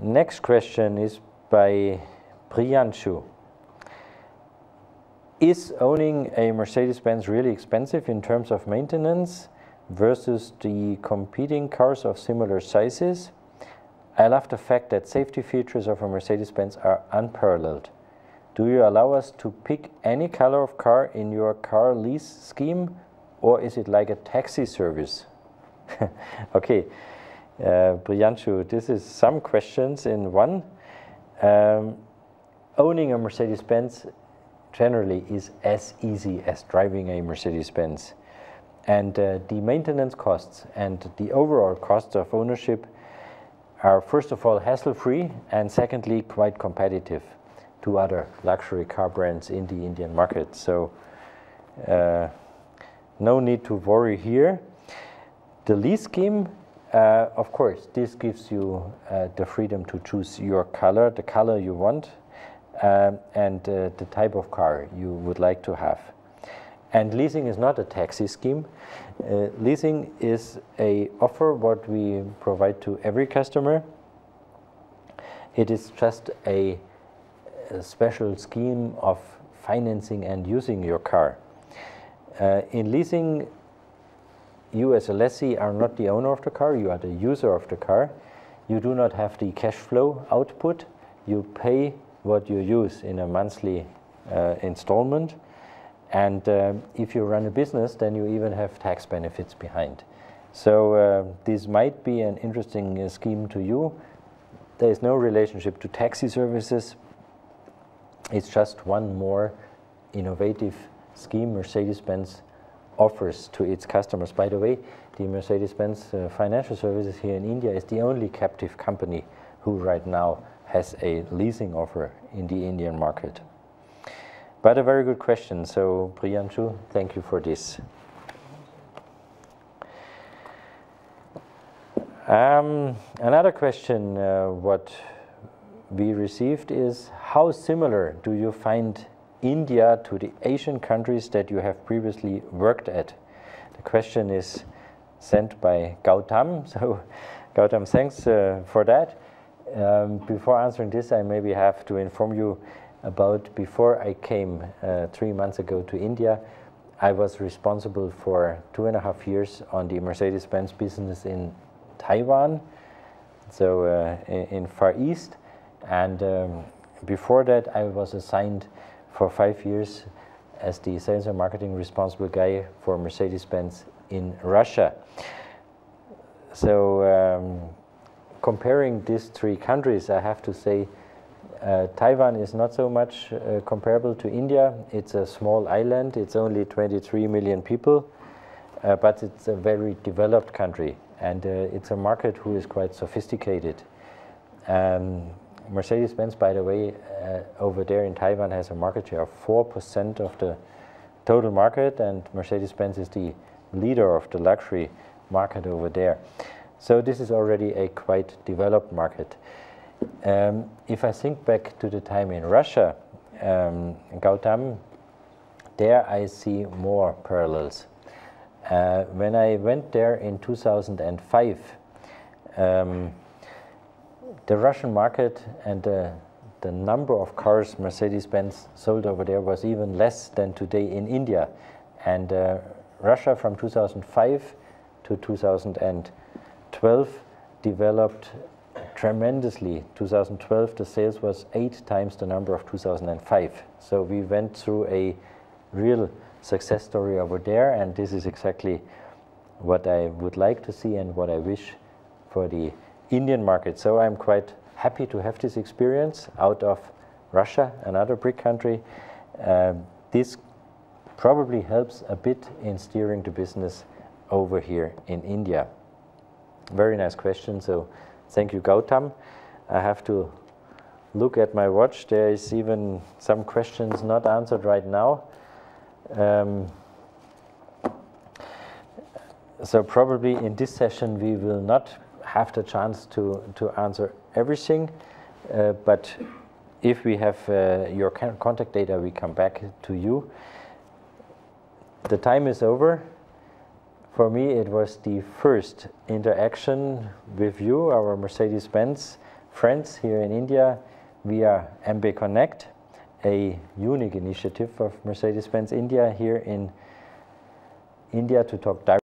Next question is by Priyanshu. Is owning a Mercedes-Benz really expensive in terms of maintenance versus the competing cars of similar sizes? I love the fact that safety features of a Mercedes-Benz are unparalleled. Do you allow us to pick any color of car in your car lease scheme, or is it like a taxi service? Okay, Priyanshu, this is some questions in one. Owning a Mercedes-Benz generally is as easy as driving a Mercedes-Benz. And the maintenance costs and the overall costs of ownership are first of all hassle-free and secondly quite competitive to other luxury car brands in the Indian market. So no need to worry here. The lease scheme, of course, this gives you the freedom to choose your color, the color you want, and the type of car you would like to have. And leasing is not a taxi scheme. Leasing is an offer what we provide to every customer. It is just a special scheme of financing and using your car. In leasing, you as a lessee are not the owner of the car, you are the user of the car. You do not have the cash flow output. You pay what you use in a monthly installment. And if you run a business, then you even have tax benefits behind. So this might be an interesting scheme to you. There is no relationship to taxi services. It's just one more innovative scheme Mercedes-Benz offers to its customers. By the way, the Mercedes-Benz Financial Services here in India is the only captive company who right now has a leasing offer in the Indian market. But a very good question. So Priyanshu, thank you for this. Another question what we received is, how similar do you find India to the Asian countries that you have previously worked at? The question is sent by Gautam. So Gautam, thanks for that. Before answering this, I maybe have to inform you about before I came 3 months ago to India. I was responsible for 2.5 years on the Mercedes-Benz business in Taiwan, so in Far East. And before that, I was assigned for 5 years as the sales and marketing responsible guy for Mercedes-Benz in Russia. So comparing these 3 countries, I have to say Taiwan is not so much comparable to India. It's a small island. It's only 23 million people, but it's a very developed country, and it's a market who is quite sophisticated. Mercedes-Benz, by the way, over there in Taiwan has a market share of 4% of the total market, and Mercedes-Benz is the leader of the luxury market over there. So this is already a quite developed market. If I think back to the time in Russia, Gautam, there I see more parallels. When I went there in 2005, the Russian market and the number of cars Mercedes-Benz sold over there was even less than today in India. And Russia from 2005 to 2012 developed tremendously. 2012, the sales was 8 times the number of 2005. So we went through a real success story over there, and this is exactly what I would like to see and what I wish for the Indian market. So I'm quite happy to have this experience out of Russia, another big country. This probably helps a bit in steering the business over here in India. Very nice question. So thank you, Gautam. I have to look at my watch. There is even some questions not answered right now. So probably in this session we will not have the chance to answer everything, but if we have your contact data, we come back to you. The time is over. For me, it was the first interaction with you, our Mercedes-Benz friends here in India via MB Connect, a unique initiative of Mercedes-Benz India here in India to talk directly